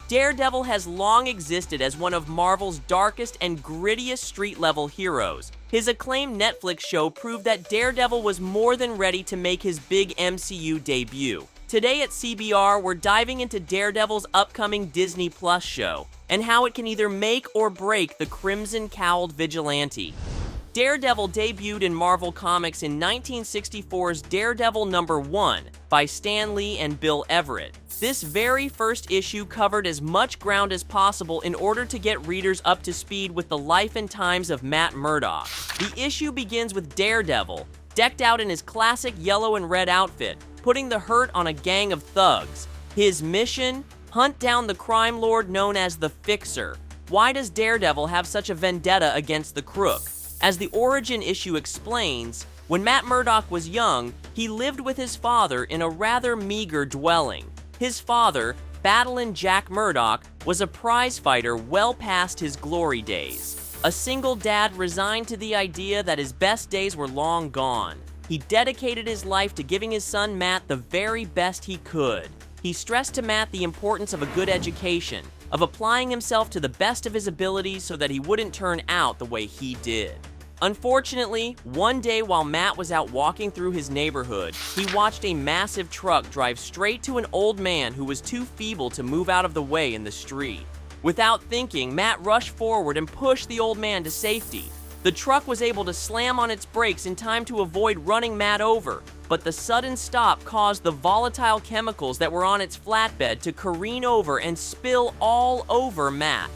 Daredevil has long existed as one of Marvel's darkest and grittiest street-level heroes. His acclaimed Netflix show proved that Daredevil was more than ready to make his big MCU debut. Today at CBR, we're diving into Daredevil's upcoming Disney Plus show, and how it can either make or break the crimson-cowled vigilante. Daredevil debuted in Marvel Comics in 1964's Daredevil #1 by Stan Lee and Bill Everett. This very first issue covered as much ground as possible in order to get readers up to speed with the life and times of Matt Murdock. The issue begins with Daredevil, decked out in his classic yellow and red outfit, putting the hurt on a gang of thugs. His mission? Hunt down the crime lord known as the Fixer. Why does Daredevil have such a vendetta against the Crook? As the origin issue explains, when Matt Murdock was young, he lived with his father in a rather meager dwelling. His father, Battling Jack Murdock, was a prize fighter well past his glory days. A single dad resigned to the idea that his best days were long gone. He dedicated his life to giving his son Matt the very best he could. He stressed to Matt the importance of a good education, of applying himself to the best of his abilities so that he wouldn't turn out the way he did. Unfortunately, one day while Matt was out walking through his neighborhood, he watched a massive truck drive straight to an old man who was too feeble to move out of the way in the street. Without thinking, Matt rushed forward and pushed the old man to safety. The truck was able to slam on its brakes in time to avoid running Matt over, but the sudden stop caused the volatile chemicals that were on its flatbed to careen over and spill all over Matt.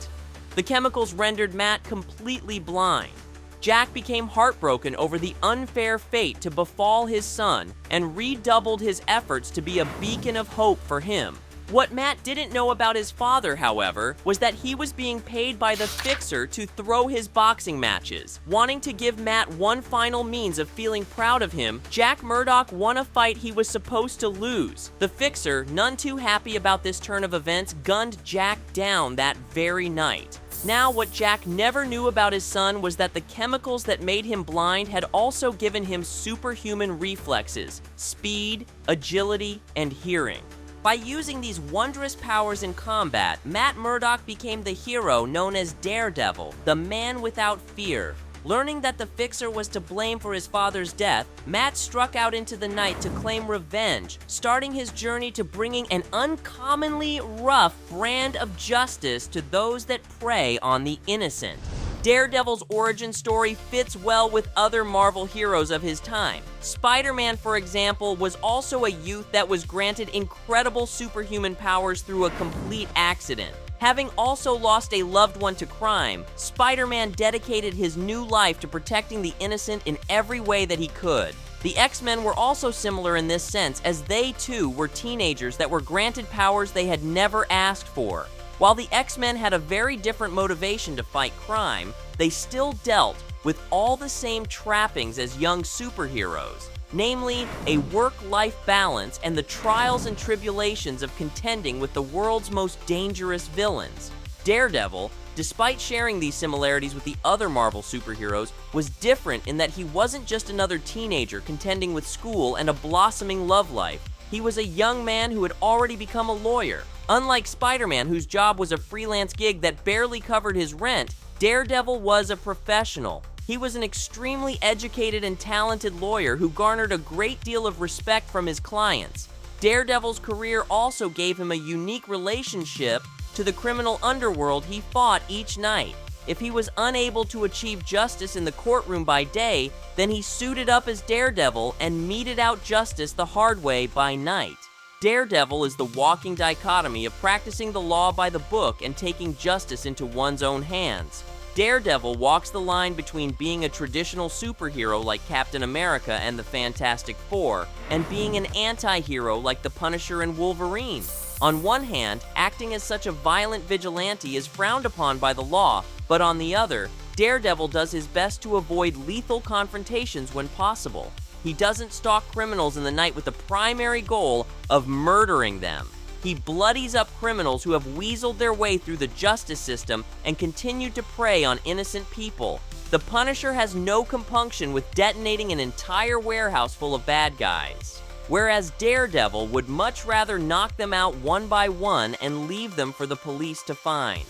The chemicals rendered Matt completely blind. Jack became heartbroken over the unfair fate to befall his son and redoubled his efforts to be a beacon of hope for him. What Matt didn't know about his father, however, was that he was being paid by the Fixer to throw his boxing matches. Wanting to give Matt one final means of feeling proud of him, Jack Murdock won a fight he was supposed to lose. The Fixer, none too happy about this turn of events, gunned Jack down that very night. Now, what Jack never knew about his son was that the chemicals that made him blind had also given him superhuman reflexes, speed, agility, and hearing. By using these wondrous powers in combat, Matt Murdock became the hero known as Daredevil, the man without fear. Learning that the Fixer was to blame for his father's death, Matt struck out into the night to claim revenge, starting his journey to bringing an uncommonly rough brand of justice to those that prey on the innocent. Daredevil's origin story fits well with other Marvel heroes of his time. Spider-Man, for example, was also a youth that was granted incredible superhuman powers through a complete accident. Having also lost a loved one to crime, Spider-Man dedicated his new life to protecting the innocent in every way that he could. The X-Men were also similar in this sense, as they too were teenagers that were granted powers they had never asked for. While the X-Men had a very different motivation to fight crime, they still dealt with all the same trappings as young superheroes, namely a work-life balance and the trials and tribulations of contending with the world's most dangerous villains. Daredevil, despite sharing these similarities with the other Marvel superheroes, was different in that he wasn't just another teenager contending with school and a blossoming love life. He was a young man who had already become a lawyer. Unlike Spider-Man, whose job was a freelance gig that barely covered his rent, Daredevil was a professional. He was an extremely educated and talented lawyer who garnered a great deal of respect from his clients. Daredevil's career also gave him a unique relationship to the criminal underworld he fought each night. If he was unable to achieve justice in the courtroom by day, then he suited up as Daredevil and meted out justice the hard way by night. Daredevil is the walking dichotomy of practicing the law by the book and taking justice into one's own hands. Daredevil walks the line between being a traditional superhero like Captain America and the Fantastic Four, and being an anti-hero like the Punisher and Wolverine. On one hand, acting as such a violent vigilante is frowned upon by the law, but on the other, Daredevil does his best to avoid lethal confrontations when possible. He doesn't stalk criminals in the night with the primary goal of murdering them. He bloodies up criminals who have weaseled their way through the justice system and continue to prey on innocent people. The Punisher has no compunction with detonating an entire warehouse full of bad guys. whereas Daredevil would much rather knock them out one by one and leave them for the police to find.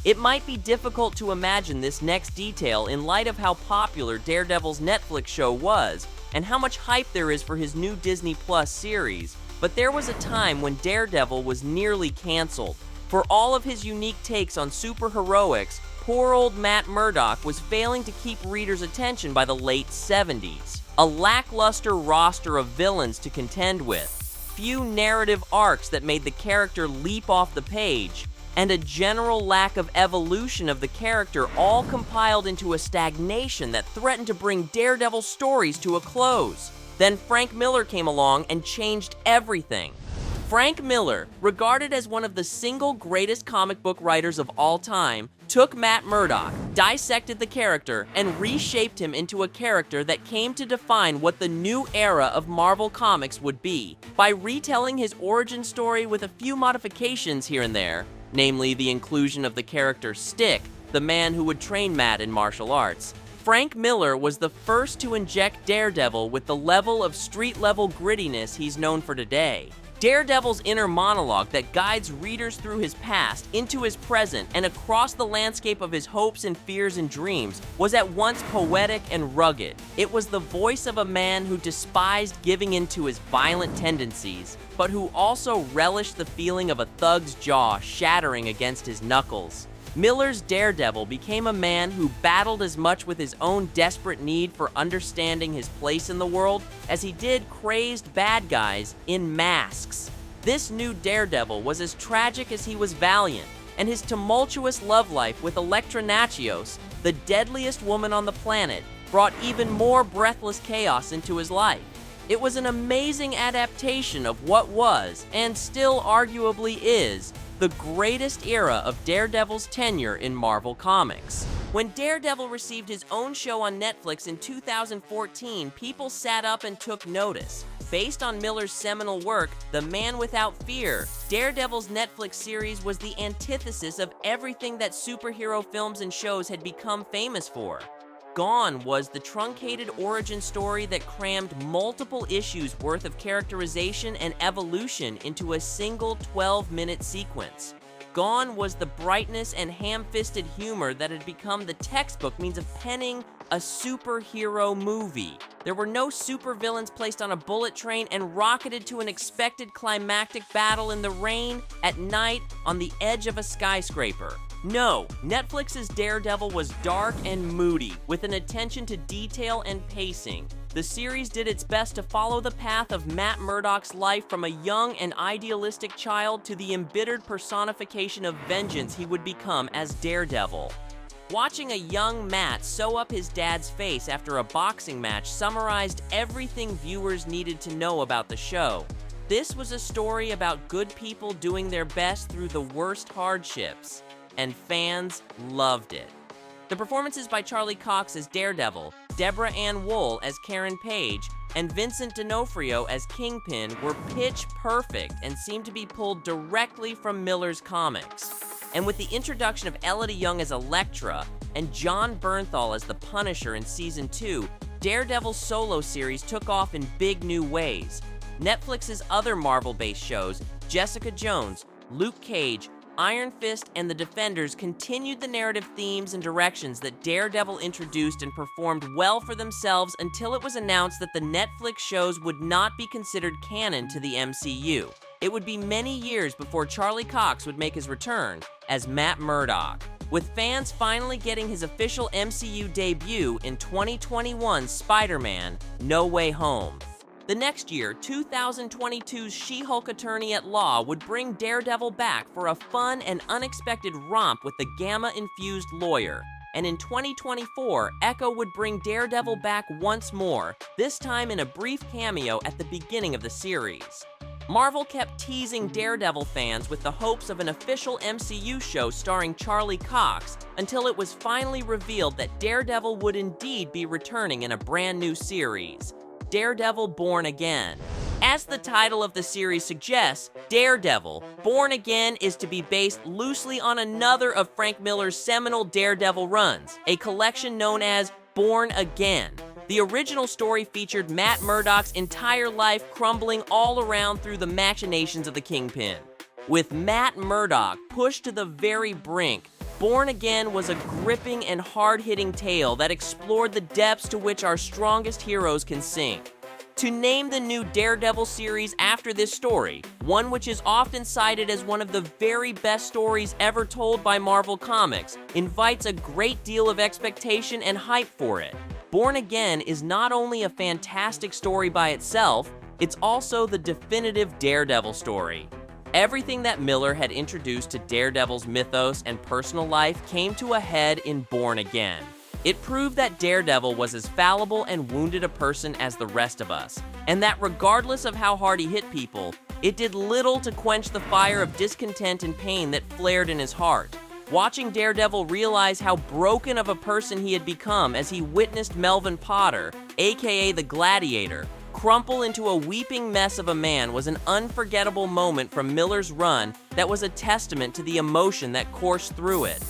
It might be difficult to imagine this next detail in light of how popular Daredevil's Netflix show was and how much hype there is for his new Disney Plus series, but there was a time when Daredevil was nearly canceled. For all of his unique takes on superheroics, poor old Matt Murdock was failing to keep readers' attention by the late 70s. A lackluster roster of villains to contend with, few narrative arcs that made the character leap off the page, and a general lack of evolution of the character all compiled into a stagnation that threatened to bring Daredevil stories to a close. Then Frank Miller came along and changed everything. Frank Miller, regarded as one of the single greatest comic book writers of all time, took Matt Murdock, dissected the character, and reshaped him into a character that came to define what the new era of Marvel Comics would be, by retelling his origin story with a few modifications here and there, namely the inclusion of the character Stick, the man who would train Matt in martial arts. Frank Miller was the first to inject Daredevil with the level of street-level grittiness he's known for today. Daredevil's inner monologue that guides readers through his past, into his present, and across the landscape of his hopes and fears and dreams was at once poetic and rugged. It was the voice of a man who despised giving in to his violent tendencies, but who also relished the feeling of a thug's jaw shattering against his knuckles. Miller's Daredevil became a man who battled as much with his own desperate need for understanding his place in the world as he did crazed bad guys in masks. This new Daredevil was as tragic as he was valiant, and his tumultuous love life with Elektra Natchios, the deadliest woman on the planet, brought even more breathless chaos into his life. It was an amazing adaptation of what was, and still arguably is, the greatest era of Daredevil's tenure in Marvel Comics. When Daredevil received his own show on Netflix in 2014, people sat up and took notice. Based on Miller's seminal work, The Man Without Fear, Daredevil's Netflix series was the antithesis of everything that superhero films and shows had become famous for. Gone was the truncated origin story that crammed multiple issues worth of characterization and evolution into a single 12-minute sequence. Gone was the brightness and ham-fisted humor that had become the textbook means of penning a superhero movie. There were no supervillains placed on a bullet train and rocketed to an expected climactic battle in the rain, at night, on the edge of a skyscraper. No, Netflix's Daredevil was dark and moody, with an attention to detail and pacing. The series did its best to follow the path of Matt Murdock's life from a young and idealistic child to the embittered personification of vengeance he would become as Daredevil. Watching a young Matt sew up his dad's face after a boxing match summarized everything viewers needed to know about the show. This was a story about good people doing their best through the worst hardships, and fans loved it. The performances by Charlie Cox as Daredevil, Deborah Ann Woll as Karen Page, and Vincent D'Onofrio as Kingpin were pitch perfect and seemed to be pulled directly from Miller's comics. And with the introduction of Elodie Yung as Elektra and John Bernthal as the Punisher in Season 2, Daredevil's solo series took off in big new ways. Netflix's other Marvel-based shows, Jessica Jones, Luke Cage, Iron Fist, and The Defenders continued the narrative themes and directions that Daredevil introduced and performed well for themselves until it was announced that the Netflix shows would not be considered canon to the MCU. It would be many years before Charlie Cox would make his return as Matt Murdock, with fans finally getting his official MCU debut in 2021's Spider-Man: No Way Home. The next year, 2022's She-Hulk Attorney at Law would bring Daredevil back for a fun and unexpected romp with the Gamma-infused lawyer. And in 2024, Echo would bring Daredevil back once more, this time in a brief cameo at the beginning of the series. Marvel kept teasing Daredevil fans with the hopes of an official MCU show starring Charlie Cox until it was finally revealed that Daredevil would indeed be returning in a brand new series, Daredevil Born Again. As the title of the series suggests, Daredevil Born Again is to be based loosely on another of Frank Miller's seminal Daredevil runs, a collection known as Born Again. The original story featured Matt Murdock's entire life crumbling all around through the machinations of the Kingpin. With Matt Murdock pushed to the very brink, Born Again was a gripping and hard-hitting tale that explored the depths to which our strongest heroes can sink. To name the new Daredevil series after this story, one which is often cited as one of the very best stories ever told by Marvel Comics, invites a great deal of expectation and hype for it. Born Again is not only a fantastic story by itself, it's also the definitive Daredevil story. Everything that Miller had introduced to Daredevil's mythos and personal life came to a head in Born Again. It proved that Daredevil was as fallible and wounded a person as the rest of us, and that regardless of how hard he hit people, it did little to quench the fire of discontent and pain that flared in his heart. Watching Daredevil realize how broken of a person he had become as he witnessed Melvin Potter, aka the Gladiator, crumple into a weeping mess of a man was an unforgettable moment from Miller's run that was a testament to the emotion that coursed through it.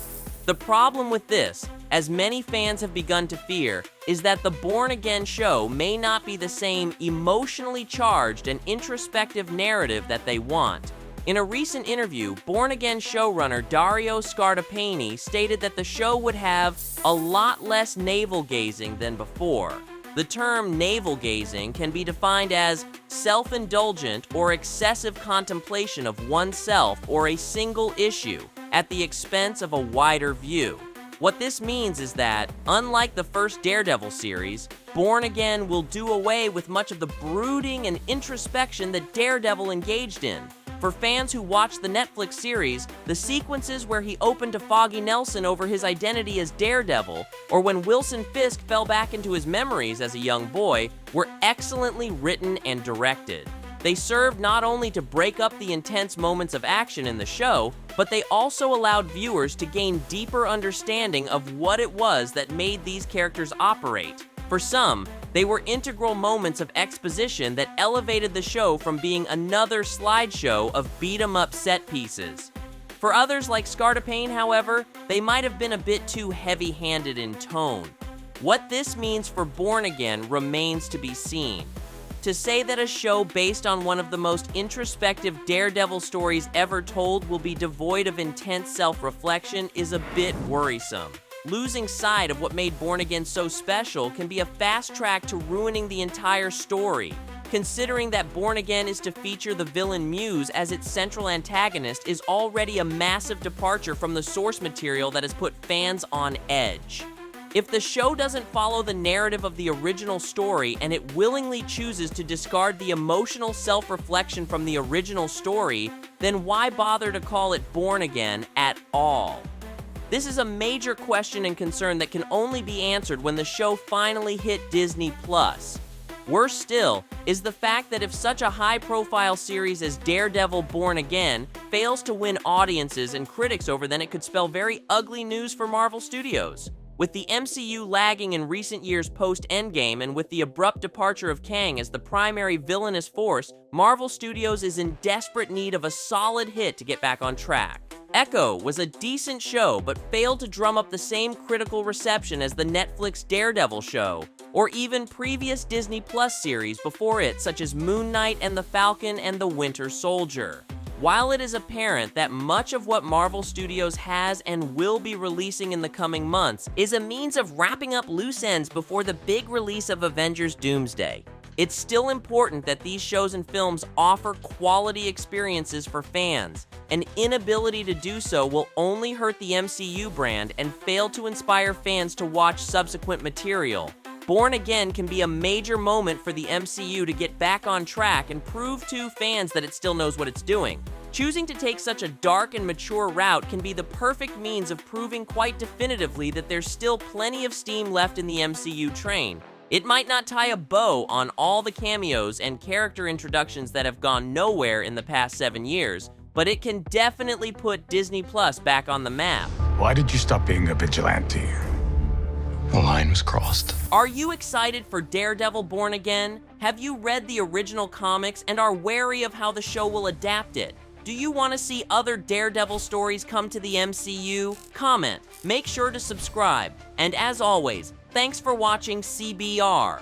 The problem with this, as many fans have begun to fear, is that the Born Again show may not be the same emotionally charged and introspective narrative that they want. In a recent interview, Born Again showrunner Dario Scardapani stated that the show would have a lot less navel-gazing than before. The term navel-gazing can be defined as self-indulgent or excessive contemplation of oneself or a single issue at the expense of a wider view. What this means is that, unlike the first Daredevil series, Born Again will do away with much of the brooding and introspection that Daredevil engaged in. For fans who watched the Netflix series, the sequences where he opened to Foggy Nelson over his identity as Daredevil, or when Wilson Fisk fell back into his memories as a young boy, were excellently written and directed. They served not only to break up the intense moments of action in the show, but they also allowed viewers to gain deeper understanding of what it was that made these characters operate. For some, they were integral moments of exposition that elevated the show from being another slideshow of beat-em-up set pieces. For others like Scardapane, however, they might have been a bit too heavy-handed in tone. What this means for Born Again remains to be seen. To say that a show based on one of the most introspective Daredevil stories ever told will be devoid of intense self-reflection is a bit worrisome. Losing sight of what made Born Again so special can be a fast track to ruining the entire story. Considering that Born Again is to feature the villain Muse as its central antagonist is already a massive departure from the source material that has put fans on edge. If the show doesn't follow the narrative of the original story and it willingly chooses to discard the emotional self-reflection from the original story, then why bother to call it Born Again at all? This is a major question and concern that can only be answered when the show finally hit Disney+. Worse still is the fact that if such a high-profile series as Daredevil Born Again fails to win audiences and critics over, then it could spell very ugly news for Marvel Studios. With the MCU lagging in recent years post-Endgame and with the abrupt departure of Kang as the primary villainous force, Marvel Studios is in desperate need of a solid hit to get back on track. Echo was a decent show but failed to drum up the same critical reception as the Netflix Daredevil show, or even previous Disney Plus series before it such as Moon Knight and the Falcon and the Winter Soldier. While it is apparent that much of what Marvel Studios has and will be releasing in the coming months is a means of wrapping up loose ends before the big release of Avengers Doomsday, it's still important that these shows and films offer quality experiences for fans. An inability to do so will only hurt the MCU brand and fail to inspire fans to watch subsequent material. Born Again can be a major moment for the MCU to get back on track and prove to fans that it still knows what it's doing. Choosing to take such a dark and mature route can be the perfect means of proving quite definitively that there's still plenty of steam left in the MCU train. It might not tie a bow on all the cameos and character introductions that have gone nowhere in the past 7 years, but it can definitely put Disney Plus back on the map. Why did you stop being a vigilante? The line was crossed. Are you excited for Daredevil Born Again? Have you read the original comics and are wary of how the show will adapt it? Do you want to see other Daredevil stories come to the MCU? Comment, make sure to subscribe, and as always, thanks for watching CBR.